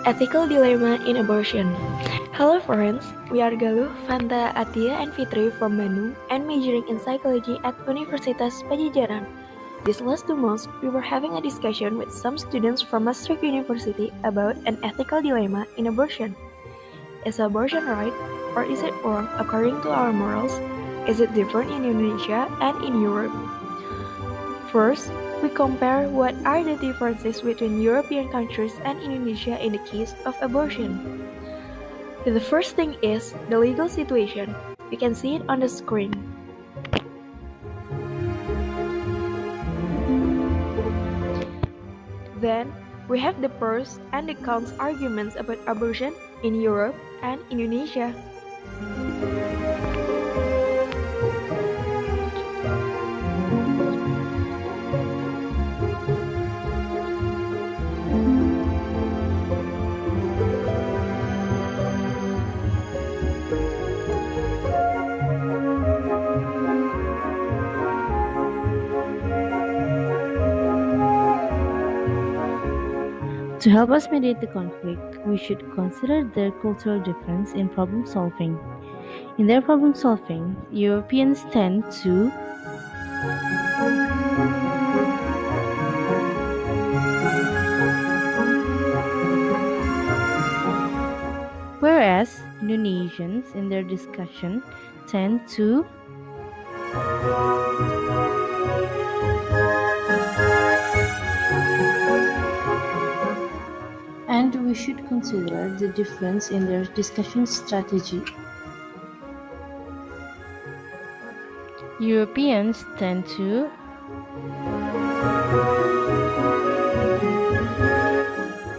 Ethical Dilemma in Abortion. Hello friends, we are Galuh, Fanta, Athiya, and Fitri from Bandung and majoring in psychology at Universitas Pajajaran. These last 2 months, we were having a discussion with some students from Maastricht University about an ethical dilemma in abortion. Is abortion right, or is it wrong according to our morals? Is it different in Indonesia and in Europe? First, we compare what are the differences between European countries and Indonesia in the case of abortion. The first thing is the legal situation. You can see it on the screen. Then, we have the pros and the cons arguments about abortion in Europe and Indonesia. To help us mediate the conflict, we should consider their cultural difference in problem solving. In their problem solving, Europeans tend to whereas Indonesians in their discussion tend to and we should consider the difference in their discussion strategy. Europeans tend to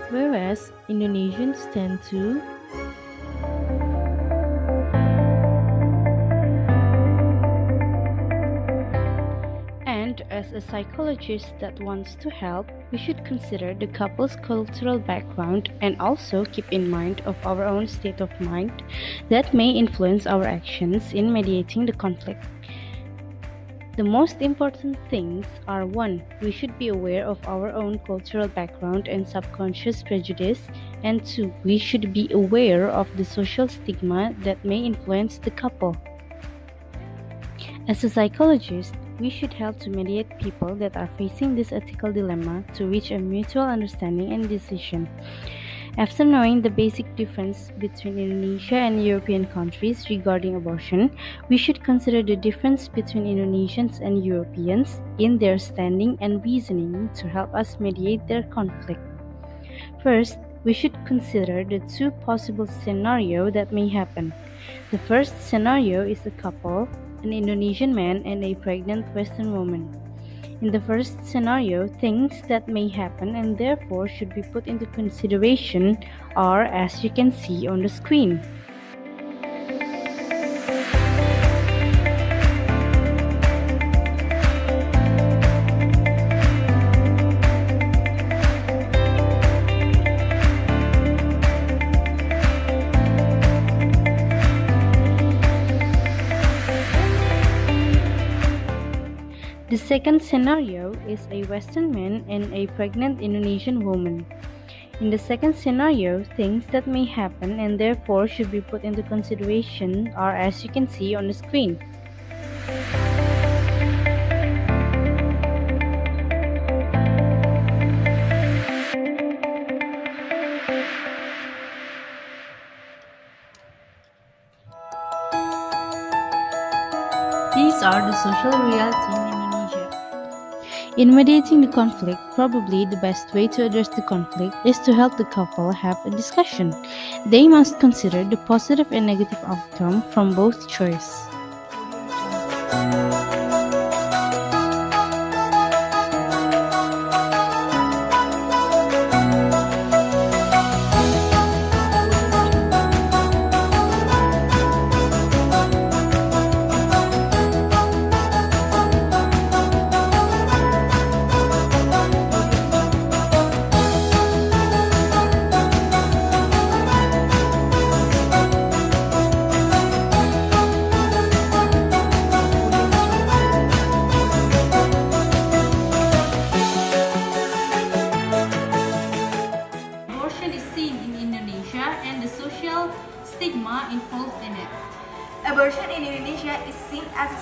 whereas Indonesians tend to and as a psychologist that wants to help, we should consider the couple's cultural background and also keep in mind of our own state of mind that may influence our actions in mediating the conflict. The most important things are 1. We should be aware of our own cultural background and subconscious prejudice, and 2. We should be aware of the social stigma that may influence the couple. As a psychologist, we should help to mediate people that are facing this ethical dilemma to reach a mutual understanding and decision. After knowing the basic difference between Indonesia and European countries regarding abortion, we should consider the difference between Indonesians and Europeans in their standing and reasoning to help us mediate their conflict. First, we should consider the 2 possible scenarios that may happen. The first scenario is a couple, an Indonesian man and a pregnant Western woman. In the first scenario, things that may happen and therefore should be put into consideration are as you can see on the screen. The second scenario is a Western man and a pregnant Indonesian woman. In the second scenario, things that may happen and therefore should be put into consideration are as you can see on the screen. These are the social realities in Indonesia. In mediating the conflict, probably the best way to address the conflict is to help the couple have a discussion. They must consider the positive and negative outcome from both choices.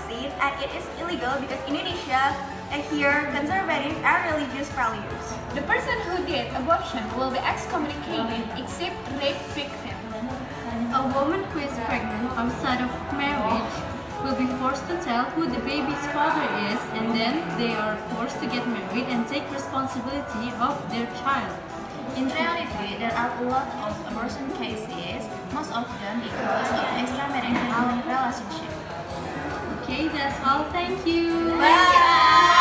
sin and it is illegal because Indonesia adhere conservative and religious values. The person who did abortion will be excommunicated except rape victim. A woman who is pregnant outside of marriage will be forced to tell who the baby's father is, and then they are forced to get married and take responsibility of their child. In reality, there are a lot of abortion cases, most of them because of extramarital relationship. Okay, that's all. Thank you. Bye.